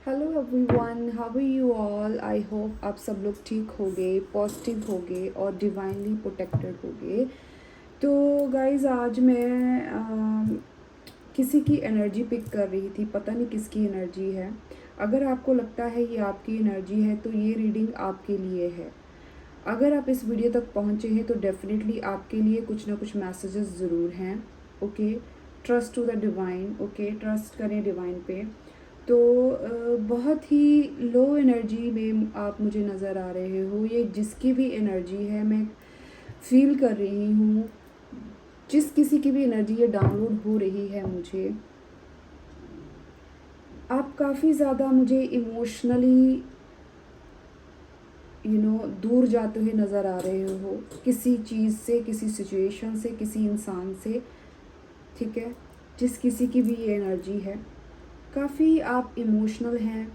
Hello everyone, how are you all. I hope आप सब लोग ठीक होगे, पॉजिटिव होगे और डिवाइनली प्रोटेक्टेड होगे। तो गाइज आज मैं किसी की एनर्जी पिक कर रही थी, पता नहीं किसकी एनर्जी है। अगर आपको लगता है ये आपकी एनर्जी है तो ये रीडिंग आपके लिए है। अगर आप इस वीडियो तक पहुँचे हैं तो डेफिनेटली आपके लिए कुछ ना कुछ मैसेजेस ज़रूर हैं। Okay, trust to the divine. Okay, trust करें डिवाइन पे। तो बहुत ही लो एनर्जी में आप मुझे नज़र आ रहे हो। ये जिसकी भी एनर्जी है मैं फील कर रही हूँ, जिस किसी की भी एनर्जी ये डाउनलोड हो रही है मुझे, आप काफ़ी ज़्यादा मुझे इमोशनली दूर जाते हुए नज़र आ रहे हो किसी चीज़ से, किसी सिचुएशन से, किसी इंसान से। ठीक है, जिस किसी की भी ये एनर्जी है, काफ़ी आप इमोशनल हैं,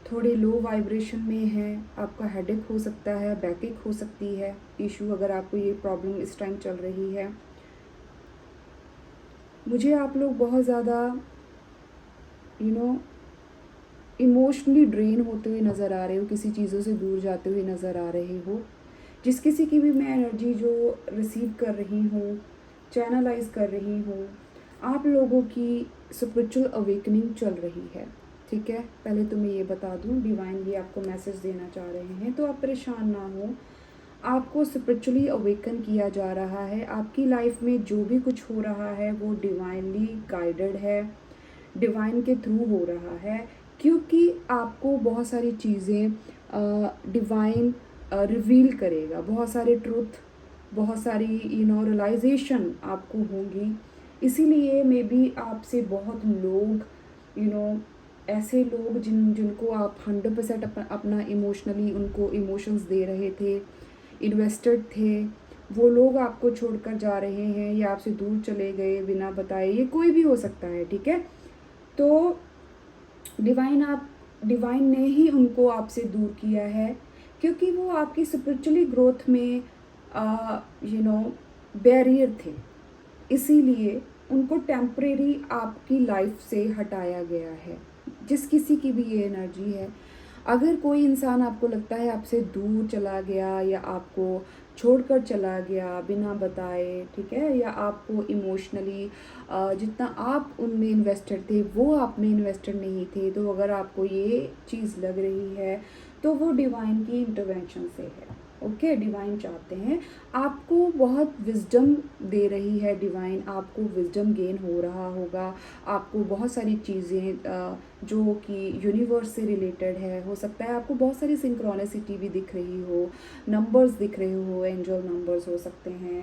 थोड़े लो वाइब्रेशन में है। आपका हेडेक हो सकता है, बैकेक हो सकती है इशू, अगर आपको ये प्रॉब्लम इस टाइम चल रही है। मुझे आप लोग बहुत ज़्यादा यू नो इमोशनली ड्रेन होते हुए नज़र आ रहे हो, किसी चीज़ों से दूर जाते हुए नज़र आ रहे हो। जिस किसी की भी मैं एनर्जी जो रिसीव कर रही हूँ, चैनलाइज कर रही हूँ, आप लोगों की स्पिरिचुअल अवेकनिंग चल रही है। ठीक है, पहले तो मैं ये बता दूँ, डिवाइन भी आपको मैसेज देना चाह रहे हैं तो आप परेशान ना हो। आपको स्पिरिचुअली अवेकन किया जा रहा है। आपकी लाइफ में जो भी कुछ हो रहा है वो डिवाइनली गाइडेड है, डिवाइन के थ्रू हो रहा है, क्योंकि आपको बहुत सारी चीज़ें डिवाइन रिवील करेगा। बहुत सारे ट्रुथ, बहुत सारी रियलाइजेशन आपको होंगी। इसीलिए मे बी आपसे बहुत लोग ऐसे लोग जिनको आप 100% अपना इमोशनली उनको इमोशंस दे रहे थे, इन्वेस्टेड थे, वो लोग आपको छोड़कर जा रहे हैं या आपसे दूर चले गए बिना बताए। ये कोई भी हो सकता है। ठीक है, तो डिवाइन ने ही उनको आपसे दूर किया है, क्योंकि वो आपकी स्पिरिचुअली ग्रोथ में बैरियर थे। इसीलिए उनको टेम्परेरी आपकी लाइफ से हटाया गया है। जिस किसी की भी ये एनर्जी है, अगर कोई इंसान आपको लगता है आपसे दूर चला गया या आपको छोड़कर चला गया बिना बताए, ठीक है, या आपको इमोशनली जितना आप उनमें इन्वेस्टेड थे वो आप में इन्वेस्टेड नहीं थे, तो अगर आपको ये चीज़ लग रही है तो वो डिवाइन की इंटरवेंशन से है। ओके, डिवाइन चाहते हैं, आपको बहुत विजडम दे रही है डिवाइन, आपको विजडम गेन हो रहा होगा। आपको बहुत सारी चीज़ें जो कि यूनिवर्स से रिलेटेड है, हो सकता है आपको बहुत सारी सिंक्रोनिसिटी भी दिख रही हो, नंबर्स दिख रहे हो, एंजल नंबर्स हो सकते हैं।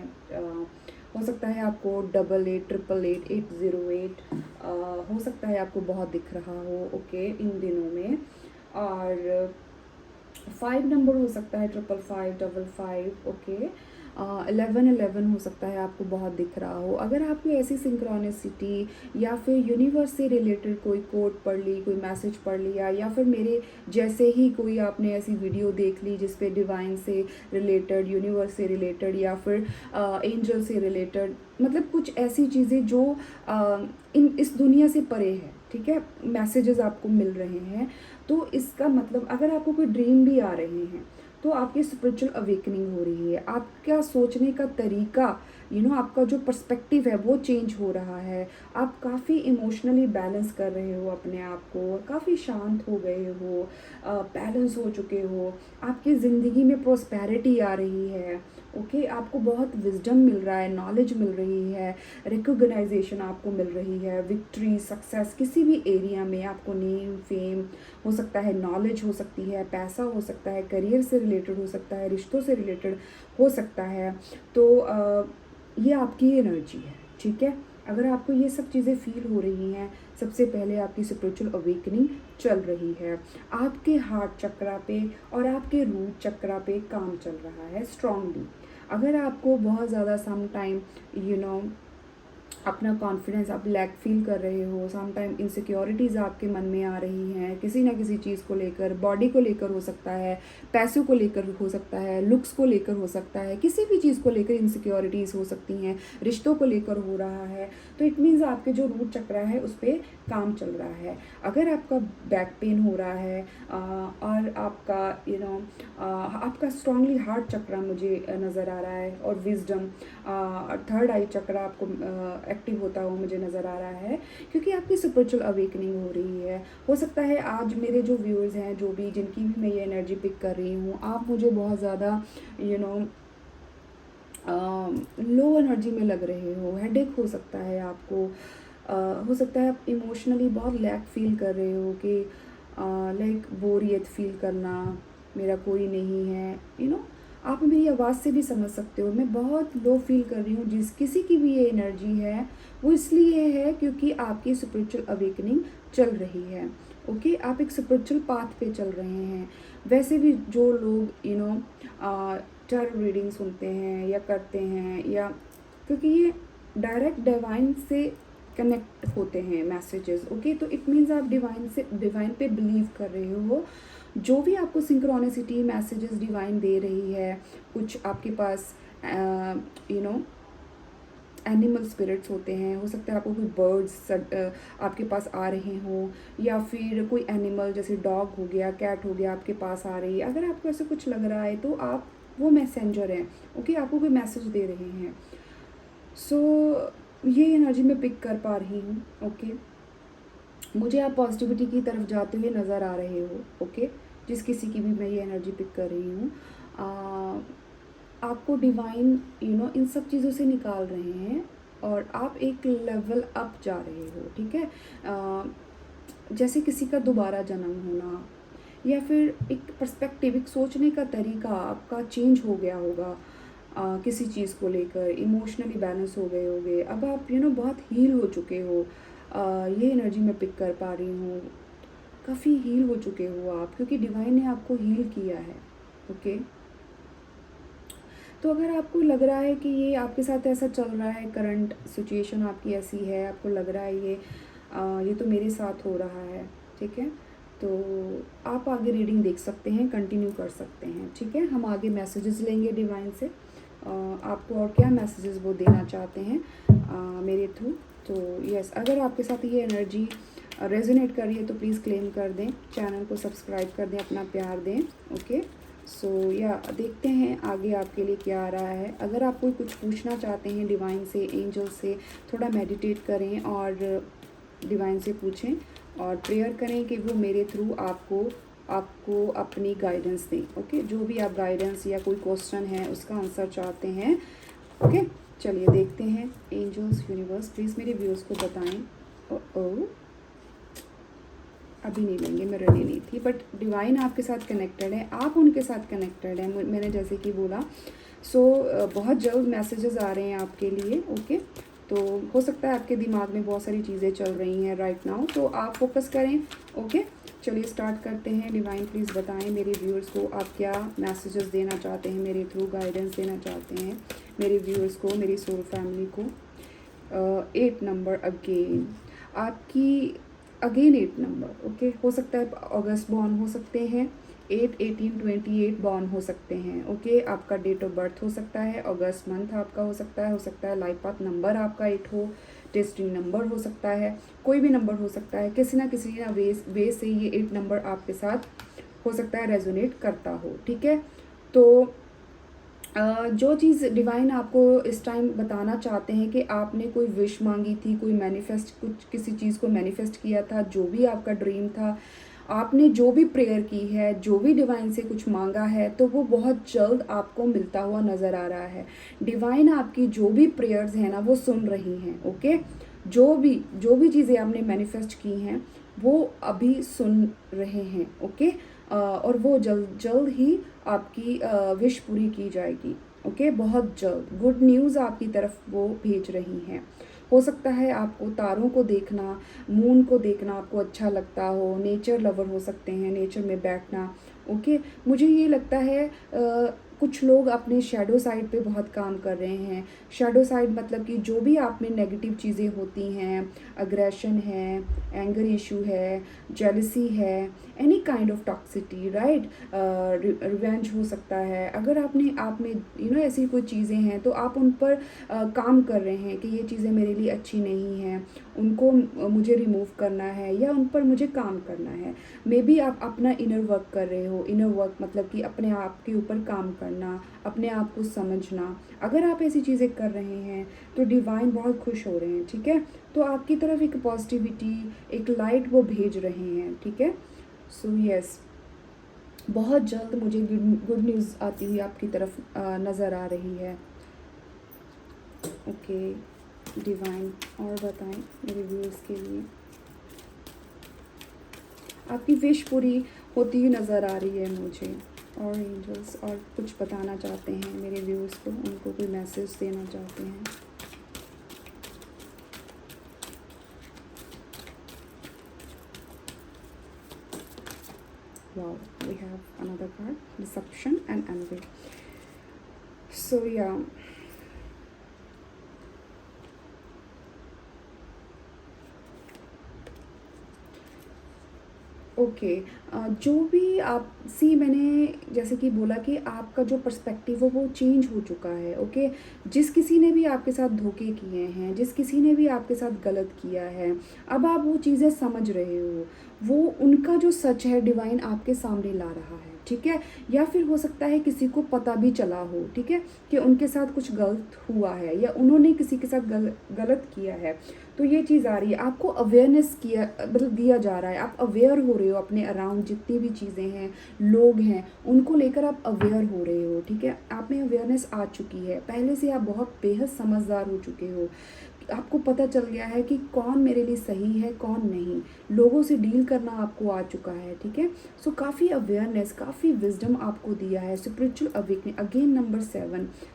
हो सकता है आपको 88 888 808 हो सकता है आपको बहुत दिख रहा हो। ओके, इन दिनों में। और 5 नंबर हो सकता है, 555 ओके। 1111 हो सकता है आपको बहुत दिख रहा हो। अगर आपको ऐसी सिंक्रोनिसिटी या फिर यूनिवर्स से रिलेटेड कोई कोड पढ़ ली, कोई मैसेज पढ़ लिया, या फिर मेरे जैसे ही कोई आपने ऐसी वीडियो देख ली जिस पे डिवाइन से रिलेटेड, यूनिवर्स से रिलेटेड या फिर एंजल से रिलेटेड, मतलब कुछ ऐसी चीज़ें जो इस दुनिया से परे है, ठीक है, मैसेजेस आपको मिल रहे हैं, तो इसका मतलब अगर आपको कोई ड्रीम भी आ रहे हैं तो आपकी स्पिरिचुअल अवेकनिंग हो रही है। आपका सोचने का तरीका, आपका जो पर्सपेक्टिव है वो चेंज हो रहा है। आप काफ़ी इमोशनली बैलेंस कर रहे हो अपने आप को, काफ़ी शांत हो गए हो, बैलेंस हो चुके हो। आपकी ज़िंदगी में प्रॉस्पेरिटी आ रही है। ओके, आपको बहुत विजडम मिल रहा है, नॉलेज मिल रही है, रिकॉग्नाइजेशन आपको मिल रही है, विक्ट्री, सक्सेस, किसी भी एरिया में आपको नेम, फेम हो सकता है, नॉलेज हो सकती है, पैसा हो सकता है, करियर से रिलेटेड हो सकता है, रिश्तों से रिलेटेड हो सकता है। तो ये आपकी एनर्जी है। ठीक है, अगर आपको ये सब चीज़ें फील हो रही हैं, सबसे पहले आपकी स्पिरिचुअल अवेकनिंग चल रही है। आपके हार्ट चक्रा पे और आपके रूट चक्रा पे काम चल रहा है स्ट्रांगली। अगर आपको बहुत ज़्यादा सम टाइम अपना कॉन्फिडेंस आप लैक फील कर रहे हो, सम टाइम इनसिक्योरिटीज़ आपके मन में आ रही हैं किसी ना किसी चीज़ को लेकर, बॉडी को लेकर हो सकता है, पैसों को लेकर हो सकता है, लुक्स को लेकर हो सकता है, किसी भी चीज़ को लेकर इनसिक्योरिटीज़ हो सकती हैं, रिश्तों को लेकर हो रहा है। तो इट मीन्स आपके जो रूट चक्र है उस पर काम चल रहा है। अगर आपका बैक पेन हो रहा है और आपका आपका स्ट्रांगली हार्ट चक्र मुझे नज़र आ रहा है, और विजडम थर्ड आई चक्र आपको एक्टिव होता हुआ मुझे नज़र आ रहा है, क्योंकि आपकी स्पिरिचुअल अवेकनिंग हो रही है। हो सकता है आज मेरे जो व्यूअर्स हैं, जो भी जिनकी भी मैं ये एनर्जी पिक कर रही हूँ, आप मुझे बहुत ज़्यादा लो एनर्जी में लग रहे हो, हेडेक हो सकता है आपको, हो सकता है आप इमोशनली बहुत लैक फील कर रहे हो कि लाइक बोरियत फील करना, मेरा कोई नहीं है, आप मेरी आवाज़ से भी समझ सकते हो मैं बहुत लो फील कर रही हूँ। जिस किसी की भी ये एनर्जी है वो इसलिए है क्योंकि आपकी स्पिरिचुअल अवेकनिंग चल रही है। ओके, आप एक स्पिरिचुअल पाथ पे चल रहे हैं। वैसे भी जो लोग टैरो रीडिंग सुनते हैं या करते हैं, या क्योंकि ये डायरेक्ट डिवाइन से कनेक्ट होते हैं मैसेजेस। ओके, तो इट मीन्स आप डिवाइन पे बिलीव कर रहे हो। जो भी आपको सिंक्रोनिसिटी मैसेजेस डिवाइन दे रही है, कुछ आपके पास एनिमल स्पिरिट्स होते हैं, हो सकता है आपको कोई बर्ड्स आपके पास आ रहे हों, या फिर कोई एनिमल जैसे डॉग हो गया, कैट हो गया आपके पास आ रही है। अगर आपको ऐसे कुछ लग रहा है तो आप वो मैसेंजर हैं। ओके, आपको कोई मैसेज दे रहे हैं। सो ये एनर्जी मैं पिक कर पा रही हूँ। ओके, मुझे आप पॉजिटिविटी की तरफ जाते हुए नज़र आ रहे हो। ओके, जिस किसी की भी मैं ये एनर्जी पिक कर रही हूँ, आपको डिवाइन इन सब चीज़ों से निकाल रहे हैं और आप एक लेवल अप जा रहे हो। ठीक है, जैसे किसी का दोबारा जन्म होना, या फिर एक पर्सपेक्टिव, एक सोचने का तरीका आपका चेंज हो गया होगा किसी चीज़ को लेकर, इमोशनली बैलेंस हो गए होगे। अब आप बहुत हील हो चुके हो। ये एनर्जी मैं पिक कर पा रही हूँ, काफ़ी हील हो चुके हो आप, क्योंकि डिवाइन ने आपको हील किया है। ओके, तो अगर आपको लग रहा है कि ये आपके साथ ऐसा चल रहा है, करंट सिचुएशन आपकी ऐसी है, आपको लग रहा है ये तो मेरे साथ हो रहा है, ठीक है, तो आप आगे रीडिंग देख सकते हैं, कंटिन्यू कर सकते हैं। ठीक है, हम आगे मैसेजेस लेंगे डिवाइन से, आपको और क्या मैसेजेस वो देना चाहते हैं मेरे थ्रू। तो यस, अगर आपके साथ ये एनर्जी रेजोनेट कर रही है तो प्लीज़ क्लेम कर दें, चैनल को सब्सक्राइब कर दें, अपना प्यार दें। ओके, सो या देखते हैं आगे आपके लिए क्या आ रहा है। अगर आप कोई कुछ पूछना चाहते हैं डिवाइन से, एंजल से, थोड़ा मेडिटेट करें और डिवाइन से पूछें और प्रेयर करें कि वो मेरे थ्रू आपको अपनी गाइडेंस दें। ओके, जो भी आप गाइडेंस या कोई क्वेश्चन है उसका आंसर चाहते हैं। ओके, चलिए देखते हैं। एंजल्स, यूनिवर्स, प्लीज़ मेरे व्यूअर्स को बताएं। ओ अभी नहीं लेंगे, मैं रेडी नहीं थी, बट डिवाइन आपके साथ कनेक्टेड है, आप उनके साथ कनेक्टेड हैं, मैंने जैसे कि बोला। सो बहुत जल्द मैसेजेस आ रहे हैं आपके लिए। ओके, तो हो सकता है आपके दिमाग में बहुत सारी चीज़ें चल रही हैं राइट नाउ, तो आप फोकस करें। ओके, चलिए स्टार्ट करते हैं। डिवाइन प्लीज़ बताएं मेरे व्यूअर्स को आप क्या मैसेजेस देना चाहते हैं, मेरे थ्रू गाइडेंस देना चाहते हैं मेरे व्यूअर्स को, मेरी सोल फैमिली को। 8 नंबर अगेन, आपकी अगेन 8 नंबर। ओके, हो सकता है अगस्त बॉर्न हो सकते हैं, 8, 18, 28 बॉर्न हो सकते हैं। ओके, आपका डेट ऑफ बर्थ हो सकता है, अगस्त मंथ आपका हो सकता है लाइफ पाथ नंबर आपका 8 हो, टेस्टिंग नंबर हो सकता है, कोई भी नंबर हो सकता है, किसी ना वे से ये 8 नंबर आपके साथ हो सकता है रेजोनेट करता हो। ठीक है, तो जो चीज़ डिवाइन आपको इस टाइम बताना चाहते हैं कि आपने कोई विश मांगी थी, कोई मैनिफेस्ट, कुछ किसी चीज़ को मैनिफेस्ट किया था, जो भी आपका ड्रीम था, आपने जो भी प्रेयर की है, जो भी डिवाइन से कुछ मांगा है, तो वो बहुत जल्द आपको मिलता हुआ नज़र आ रहा है। डिवाइन आपकी जो भी प्रेयर्स हैं ना वो सुन रही हैं। ओके, जो भी चीज़ें आपने मैनिफेस्ट की हैं वो अभी सुन रहे हैं। ओके, और वो जल्द ही आपकी विश पूरी की जाएगी। ओके, बहुत जल्द गुड न्यूज़ आपकी तरफ वो भेज रही हैं। हो सकता है आपको तारों को देखना, मून को देखना आपको अच्छा लगता हो, नेचर लवर हो सकते हैं, नेचर में बैठना। ओके, मुझे ये लगता है कुछ लोग अपने शैडो साइड पे बहुत काम कर रहे हैं। शैडो साइड मतलब कि जो भी आप में नेगेटिव चीज़ें होती हैं, अग्रेशन है, एंगर इशू है, जेलसी है, any kind of toxicity, right, revenge हो सकता है। अगर आपने आप में ऐसी कोई चीज़ें हैं तो आप उन पर काम कर रहे हैं कि ये चीज़ें मेरे लिए अच्छी नहीं हैं, उनको मुझे रिमूव करना है या उन पर मुझे काम करना है। मे बी आप अपना इनर वर्क कर रहे हो। इनर वर्क मतलब कि अपने आप के ऊपर काम करना, अपने आप को समझना। अगर आप ऐसी चीज़ें कर रहे हैं तो डिवाइन बहुत खुश हो रहे हैं, ठीक है। तो आपकी तरफ एक पॉजिटिविटी, एक लाइट वो भेज रहे हैं, ठीक है। सो यस, बहुत जल्द मुझे गुड न्यूज़ आती हुई आपकी तरफ नज़र आ रही है। ओके डिवाइन, और बताएं मेरे व्यूअर्स के लिए। आपकी विश पूरी होती हुई नज़र आ रही है मुझे। और एंजल्स और कुछ बताना चाहते हैं मेरे व्यूअर्स को, उनको कोई मैसेज देना चाहते हैं। Wow, we have another card, deception and envy. So yeah, okay जो भी आप मैंने जैसे कि बोला कि आपका जो पर्सपेक्टिव है वो चेंज हो चुका है। ओके, जिस किसी ने भी आपके साथ धोखे किए हैं, जिस किसी ने भी आपके साथ गलत किया है, अब आप वो चीज़ें समझ रहे हो। वो उनका जो सच है डिवाइन आपके सामने ला रहा है, ठीक है। या फिर हो सकता है किसी को पता भी चला हो, ठीक है, कि उनके साथ कुछ गलत हुआ है या उन्होंने किसी के साथ गलत किया है। तो ये चीज़ आ रही है, आपको अवेयरनेस किया मतलब दिया जा रहा है। आप अवेयर हो रहे हो अपने अराउंड जितनी भी चीज़ें हैं, लोग हैं, उनको लेकर आप अवेयर हो रहे हो, ठीक है। आप में अवेयरनेस आ चुकी है, पहले से आप बहुत बेहद समझदार हो चुके हो। आपको पता चल गया है कि कौन मेरे लिए सही है, कौन नहीं। लोगों से डील करना आपको आ चुका है, ठीक है। सो काफ़ी अवेयरनेस, काफ़ी विजडम आपको दिया है। Spiritual awakening, again number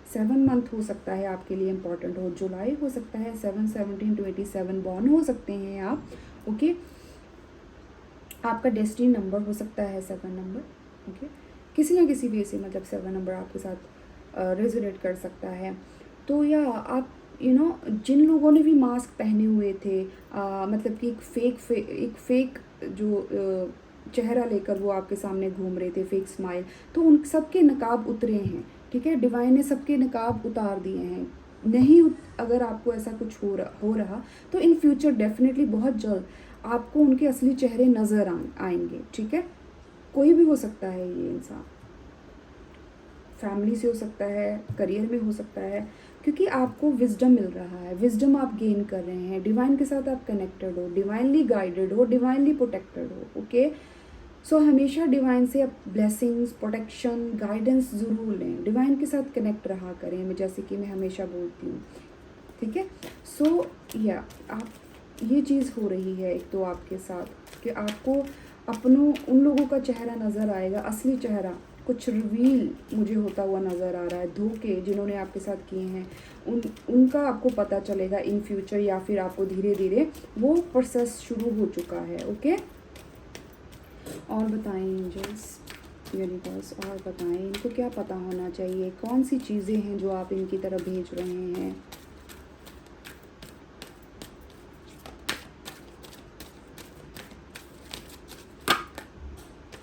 7 month हो सकता है आपके लिए इंपॉर्टेंट हो। जुलाई हो सकता है, 7/17/27 बॉर्न हो सकते हैं आप, ओके। आपका डेस्टिनी नंबर हो सकता है 7 नंबर, ओके। किसी ना किसी वे से मतलब 7 नंबर आपके साथ रेजोनेट कर सकता है। तो या आप जिन लोगों ने भी मास्क पहने हुए थे, मतलब कि एक फेक जो चेहरा लेकर वो आपके सामने घूम रहे थे, फेक स्माइल, तो उन सबके नकाब उतरे हैं, ठीक है। डिवाइन ने सबके नकाब उतार दिए हैं। नहीं अगर आपको ऐसा कुछ हो रहा तो इन फ्यूचर डेफिनेटली बहुत जल्द आपको उनके असली चेहरे नज़र आएंगे, ठीक है। कोई भी हो सकता है ये इंसान, फैमिली से हो सकता है, करियर में हो सकता है, क्योंकि आपको विजडम मिल रहा है। विजडम आप गेन कर रहे हैं, डिवाइन के साथ आप कनेक्टेड हो, डिवाइनली गाइडेड हो, डिवाइनली प्रोटेक्टेड हो, ओके। सो हमेशा डिवाइन से आप ब्लेसिंग्स, प्रोटेक्शन, गाइडेंस ज़रूर लें। डिवाइन के साथ कनेक्ट रहा करें, मैं जैसे कि मैं हमेशा बोलती हूँ, ठीक है। सो या आप ये चीज़ हो रही है एक तो आपके साथ कि आपको अपनों उन लोगों का चेहरा नज़र आएगा, असली चेहरा कुछ रिवील मुझे होता हुआ नज़र आ रहा है। धोखे जिन्होंने आपके साथ किए हैं उनका आपको पता चलेगा इन फ्यूचर, या फिर आपको धीरे धीरे वो प्रोसेस शुरू हो चुका है, ओके। और बताएं एंजल्स, यूनिवर्स, और बताएं इनको क्या पता होना चाहिए, कौन सी चीज़ें हैं जो आप इनकी तरफ भेज रहे हैं।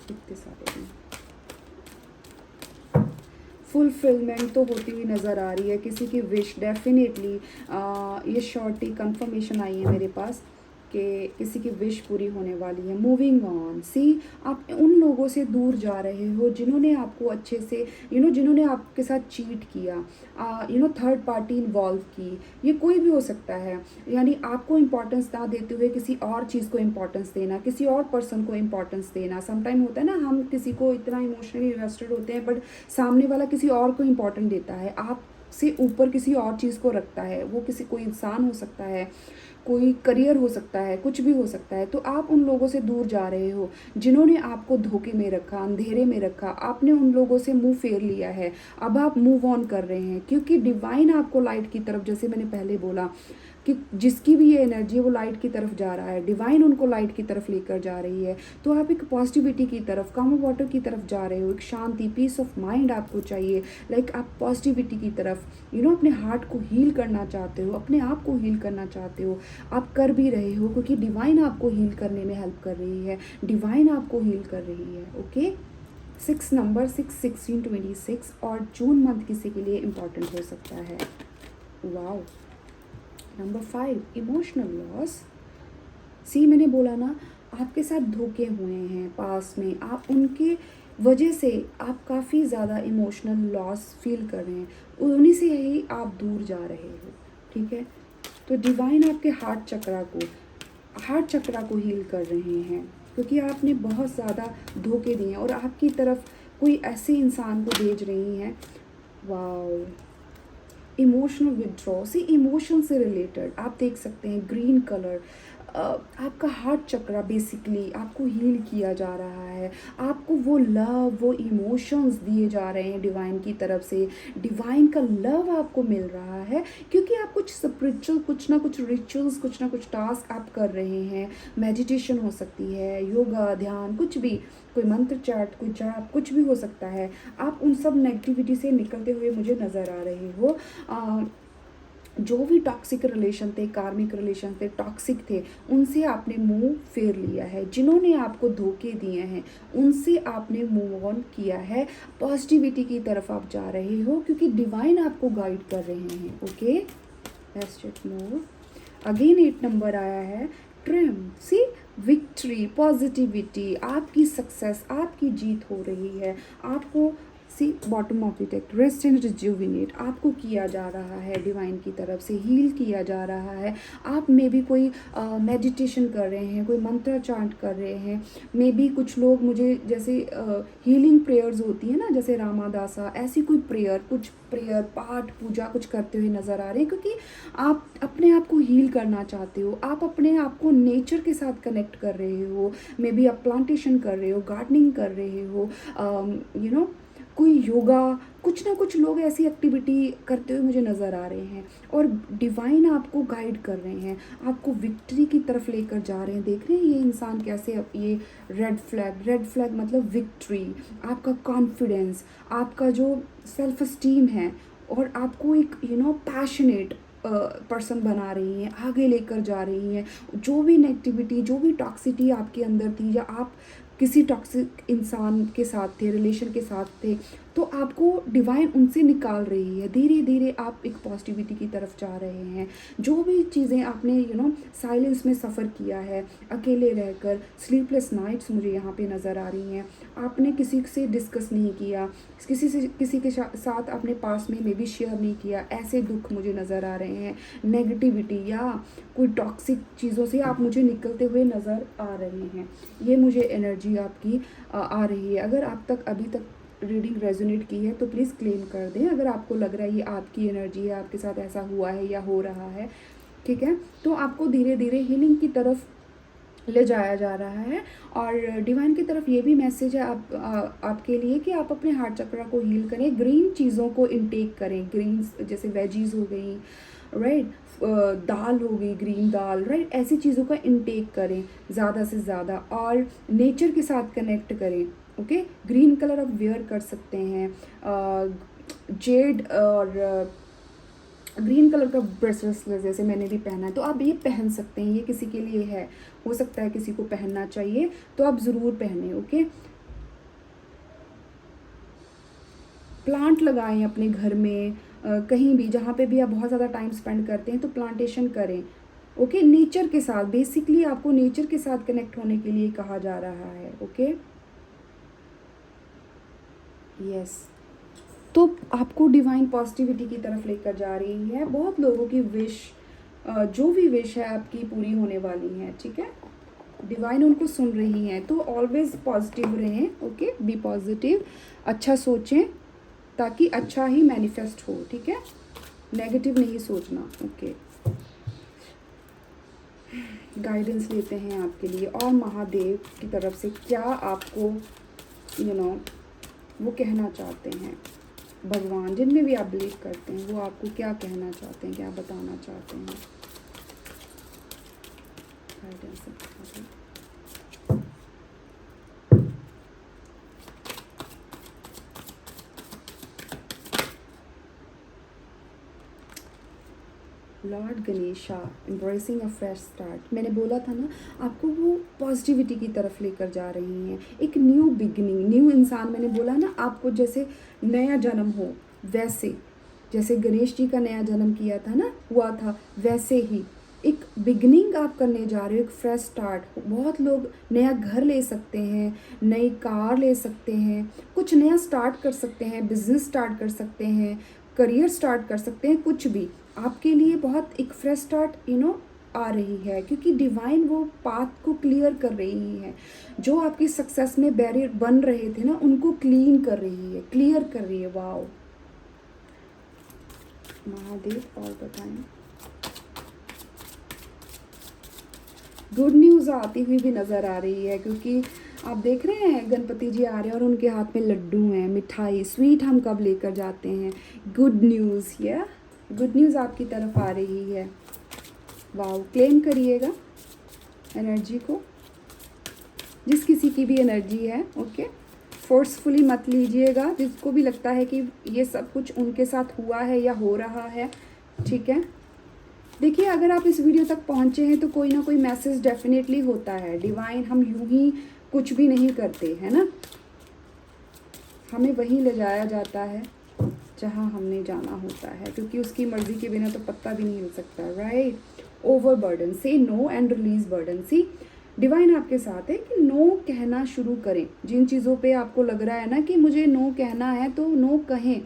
इतने सारे फुलफिलमेंट तो होती हुई नज़र आ रही है किसी की विश, डेफिनेटली ये शॉर्टी कंफर्मेशन आई है मेरे पास कि किसी की विश पूरी होने वाली है। मूविंग ऑन, सी आप उन लोगों से दूर जा रहे हो जिन्होंने आपको अच्छे से जिन्होंने आपके साथ चीट किया, थर्ड पार्टी इन्वॉल्व की। ये कोई भी हो सकता है, यानी आपको इम्पोर्टेंस ना देते हुए किसी और चीज़ को इम्पोर्टेंस देना, किसी और पर्सन को इम्पोर्टेंस देना। समटाइम होता है ना, हम किसी को इतना इमोशनली इन्वेस्टेड होते हैं बट सामने वाला किसी और को इम्पोर्टेंट देता है, आप से ऊपर किसी और चीज़ को रखता है। वो किसी कोई इंसान हो सकता है, कोई करियर हो सकता है, कुछ भी हो सकता है। तो आप उन लोगों से दूर जा रहे हो जिन्होंने आपको धोखे में रखा, अंधेरे में रखा। आपने उन लोगों से मुंह फेर लिया है, अब आप मूव ऑन कर रहे हैं, क्योंकि डिवाइन आपको लाइट की तरफ, जैसे मैंने पहले बोला कि जिसकी भी ये एनर्जी है वो लाइट की तरफ जा रहा है, डिवाइन उनको लाइट की तरफ लेकर जा रही है। तो आप एक पॉजिटिविटी की तरफ, काम वाटर की तरफ जा रहे हो, एक शांति, पीस ऑफ माइंड आपको चाहिए। लाइक आप पॉजिटिविटी की तरफ, अपने हार्ट को हील करना चाहते हो, अपने आप को हील करना चाहते हो। आप कर भी रहे हो, क्योंकि डिवाइन आपको हील करने में हेल्प कर रही है, डिवाइन आपको हील कर रही है। ओके, 6 नंबर 6, 16, 26 और जून मंथ किसी के लिए इम्पॉर्टेंट हो सकता है। Wow. Number 5, emotional loss. See, मैंने बोला ना, आपके साथ धोखे हुए हैं पास में, आप उनके वजह से आप काफ़ी ज़्यादा इमोशनल लॉस फील कर रहे हैं, उन्हीं से ही आप दूर जा रहे हो। ठीक है, तो डिवाइन आपके हार्ट चक्रा को हील कर रहे हैं, क्योंकि आपने बहुत ज़्यादा धोखे दिए हैं और आपकी तरफ कोई ऐसे इंसान को भेज रही हैं। वाओ। इमोशनल विड्रॉ, सी इमोशन से रिलेटेड आप देख सकते हैं ग्रीन कलर, आपका हार्ट चक्रा बेसिकली आपको हील किया जा रहा है। आपको वो लव, वो इमोशंस दिए जा रहे हैं डिवाइन की तरफ से, डिवाइन का लव आपको मिल रहा है, क्योंकि आप कुछ स्पिरिचुअल, कुछ ना कुछ रिचुअल्स, कुछ ना कुछ टास्क आप कर रहे हैं। मेडिटेशन हो सकती है, योगा, ध्यान, कुछ भी, कोई मंत्र चाट, कोई जाप, कुछ भी हो सकता है। आप उन सब नेगेटिविटी से निकलते हुए मुझे नज़र आ रहे हो। जो भी टॉक्सिक रिलेशन थे, कार्मिक रिलेशन थे, टॉक्सिक थे, उनसे आपने मुंह फेर लिया है। जिन्होंने आपको धोखे दिए हैं उनसे आपने मूव ऑन किया है, पॉजिटिविटी की तरफ आप जा रहे हो, क्योंकि डिवाइन आपको गाइड कर रहे हैं। Okay, let's check more. Again 8 number आया है, ट्रिम। सी, विक्ट्री, पॉजिटिविटी, आपकी सक्सेस, आपकी जीत हो रही है। आपको see, bottom of the deck, rest and rejuvenate आपको किया जा रहा है, डिवाइन की तरफ से हील किया जा रहा है। आप मे बी कोई मेडिटेशन कर रहे हैं, कोई मंत्र चांट कर रहे हैं, मे बी कुछ लोग मुझे जैसे हीलिंग प्रेयर्स होती है ना, जैसे रामादासा, ऐसी कोई प्रेयर, कुछ प्रेयर, पाठ, पूजा कुछ करते हुए नज़र आ रहे हैं, क्योंकि आप अपने आप को हील करना चाहते हो। आप अपने आप को नेचर के साथ कनेक्ट कर रहे हो, मे बी आप प्लांटेशन कर रहे हो, गार्डनिंग कर रहे हो, कोई योगा, कुछ ना कुछ लोग ऐसी एक्टिविटी करते हुए मुझे नज़र आ रहे हैं, और डिवाइन आपको गाइड कर रहे हैं, आपको विक्ट्री की तरफ लेकर जा रहे हैं। देख रहे हैं ये इंसान कैसे, ये रेड फ्लैग मतलब विक्ट्री, आपका कॉन्फिडेंस, आपका जो सेल्फ स्टीम है, और आपको एक पैशनेट पर्सन बना रही हैं, आगे लेकर जा रही हैं। जो भी नेगेटिविटी, जो भी टॉक्सिटी आपके अंदर थी, या आप किसी टॉक्सिक इंसान के साथ थे, रिलेशन के साथ थे, तो आपको डिवाइन उनसे निकाल रही है। धीरे धीरे आप एक पॉजिटिविटी की तरफ जा रहे हैं। जो भी चीज़ें आपने साइलेंस में सफ़र किया है, अकेले रहकर, स्लीपलेस नाइट्स मुझे यहाँ पे नज़र आ रही हैं, आपने किसी से डिस्कस नहीं किया, किसी के साथ आपने पास में मे बी शेयर नहीं किया, ऐसे दुख मुझे नज़र आ रहे हैं। नेगेटिविटी या कोई टॉक्सिक चीज़ों से आप मुझे निकलते हुए नज़र आ रहे हैं। ये मुझे एनर्जी आपकी आ रही है। अगर आप तक अभी तक रीडिंग रेजोनेट की है तो प्लीज़ क्लेम कर दें। अगर आपको लग रहा है ये आपकी एनर्जी है, आपके साथ ऐसा हुआ है या हो रहा है, ठीक है, तो आपको धीरे धीरे हीलिंग की तरफ ले जाया जा रहा है। और डिवाइन की तरफ ये भी मैसेज है आपके लिए कि आप अपने हार्ट चक्र को हील करें, ग्रीन चीज़ों को इनटेक करें, ग्रीन्स जैसे वेजीज हो गई, राइट, दाल हो गई, ग्रीन दाल, राइट, ऐसी चीज़ों का इनटेक करें ज़्यादा से ज़्यादा, और नेचर के साथ कनेक्ट करें। ओके, ग्रीन कलर आप वेयर कर सकते हैं, जेड और ग्रीन कलर का ब्रेसलेट जैसे मैंने भी पहना है, तो आप ये पहन सकते हैं। ये किसी के लिए है, हो सकता है किसी को पहनना चाहिए, तो आप ज़रूर पहने। ओके, प्लांट लगाएं अपने घर में, कहीं भी जहाँ पे भी आप बहुत ज़्यादा टाइम स्पेंड करते हैं तो प्लांटेशन करें। ओके, नेचर के साथ, बेसिकली आपको नेचर के साथ कनेक्ट होने के लिए कहा जा रहा है। ओके, यस, तो आपको डिवाइन पॉजिटिविटी की तरफ लेकर जा रही है। बहुत लोगों की विश, जो भी विश है आपकी पूरी होने वाली है, ठीक है, डिवाइन उनको सुन रही हैं। तो ऑलवेज पॉजिटिव रहें। ओके, बी पॉजिटिव, अच्छा सोचें ताकि अच्छा ही मैनिफेस्ट हो, ठीक है, नेगेटिव नहीं सोचना। ओके, गाइडेंस लेते हैं आपके लिए, और महादेव की तरफ से क्या आपको वो कहना चाहते हैं, भगवान जिनमें भी आप बिलीव करते हैं वो आपको क्या कहना चाहते हैं, क्या बताना चाहते हैं। Guidance lord Ganesha, embracing a fresh start. मैंने बोला था ना आपको, वो पॉजिटिविटी की तरफ लेकर जा रही हैं, एक न्यू बिगिनिंग, न्यू इंसान। मैंने बोला ना आपको जैसे नया जन्म हो, वैसे जैसे गणेश जी का नया जन्म किया था ना, हुआ था, वैसे ही एक बिगनिंग आप करने जा रहे हो, एक फ्रेश स्टार्ट। बहुत लोग नया घर ले सकते हैं, नई कार ले सकते हैं, कुछ नया स्टार्ट कर सकते हैं, बिजनेस स्टार्ट कर सकते हैं, करियर स्टार्ट कर सकते हैं, कुछ भी आपके लिए बहुत एक फ्रेश स्टार्ट आ रही है, क्योंकि डिवाइन वो पाथ को क्लियर कर रही है। जो आपकी सक्सेस में बैरियर बन रहे थे ना, उनको क्लीन कर रही है, क्लियर कर रही है। वाओ महादेव, और बताएं। गुड न्यूज़ आती हुई भी नज़र आ रही है, क्योंकि आप देख रहे हैं गणपति जी आ रहे हैं और उनके हाथ में लड्डू हैं, मिठाई, स्वीट हम कब लेकर जाते हैं। गुड न्यूज़, या गुड न्यूज़ आपकी तरफ आ रही है। वाओ, क्लेम करिएगा एनर्जी को, जिस किसी की भी एनर्जी है, ओके। फोर्सफुली मत लीजिएगा, जिसको भी लगता है कि ये सब कुछ उनके साथ हुआ है या हो रहा है, ठीक है। देखिए, अगर आप इस वीडियो तक पहुंचे हैं तो कोई ना कोई मैसेज डेफिनेटली होता है। डिवाइन हम यूं ही कुछ भी नहीं करते, है ना, हमें वहीं ले जाया जाता है जहां हमने जाना होता है, क्योंकि उसकी मर्जी के बिना तो पत्ता भी नहीं हिल सकता, right. Over burden, say no and release burden. See divine आपके साथ है कि नो कहना शुरू करें। जिन चीज़ों पे आपको लग रहा है ना कि मुझे नो कहना है, तो नो कहें।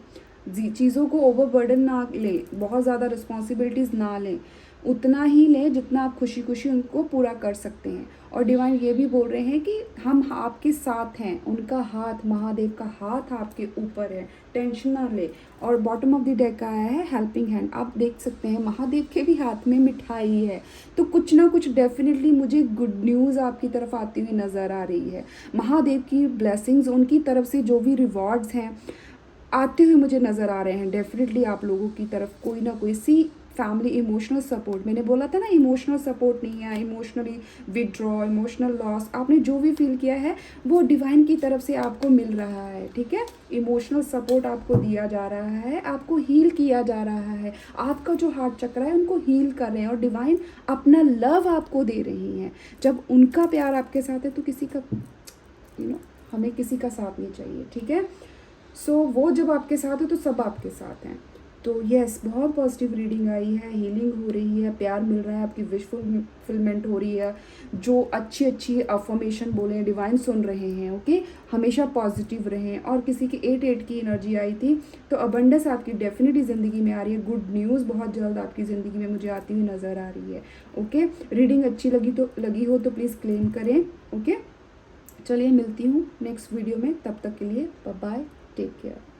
चीज़ों को ओवर बर्डन ना लें, बहुत ज़्यादा रिस्पॉन्सिबिलिटीज़ ना लें, उतना ही लें जितना आप खुशी खुशी उनको पूरा कर सकते हैं। और डिवाइन ये भी बोल रहे हैं कि हम आपके साथ हैं, उनका हाथ, महादेव का हाथ आपके ऊपर है, टेंशन ना ले। और बॉटम ऑफ द डेक आया है हेल्पिंग हैंड। आप देख सकते हैं महादेव के भी हाथ में मिठाई है, तो कुछ ना कुछ डेफिनेटली मुझे गुड न्यूज़ आपकी तरफ आती हुई नज़र आ रही है। महादेव की ब्लेसिंग्स, उनकी तरफ से जो भी रिवॉर्ड्स हैं आते हुए मुझे नज़र आ रहे हैं। डेफिनेटली आप लोगों की तरफ कोई ना कोई सी फैमिली इमोशनल सपोर्ट, मैंने बोला था ना इमोशनल सपोर्ट नहीं है, इमोशनली विदड्रॉ, इमोशनल लॉस, आपने जो भी फील किया है वो डिवाइन की तरफ से आपको मिल रहा है, ठीक है। इमोशनल सपोर्ट आपको दिया जा रहा है, आपको हील किया जा रहा है, आपका जो हार्ट चक्र है उनको हील कर रहे हैं, और डिवाइन अपना लव आपको दे रही हैं। जब उनका प्यार आपके साथ है तो किसी का हमें किसी का साथ नहीं चाहिए, ठीक है। सो वो जब आपके साथ है तो सब आपके साथ हैं। तो यस, बहुत पॉजिटिव रीडिंग आई है, हीलिंग हो रही है, प्यार मिल रहा है, आपकी विश फुलफिलमेंट हो रही है। जो अच्छी अच्छी अफर्मेशन बोले डिवाइन सुन रहे हैं, ओके। हमेशा पॉजिटिव रहें। और किसी की 8 की एनर्जी आई थी, तो अबंडेंस आपकी डेफिनेटली ज़िंदगी में आ रही है। गुड न्यूज़ बहुत जल्द आपकी ज़िंदगी में मुझे आती हुई नज़र आ रही है, ओके। रीडिंग अच्छी लगी हो तो प्लीज़ क्लेम करें, ओके। चलिए मिलती हूँ नेक्स्ट वीडियो में, तब तक के लिए बाय बाय, टेक केयर।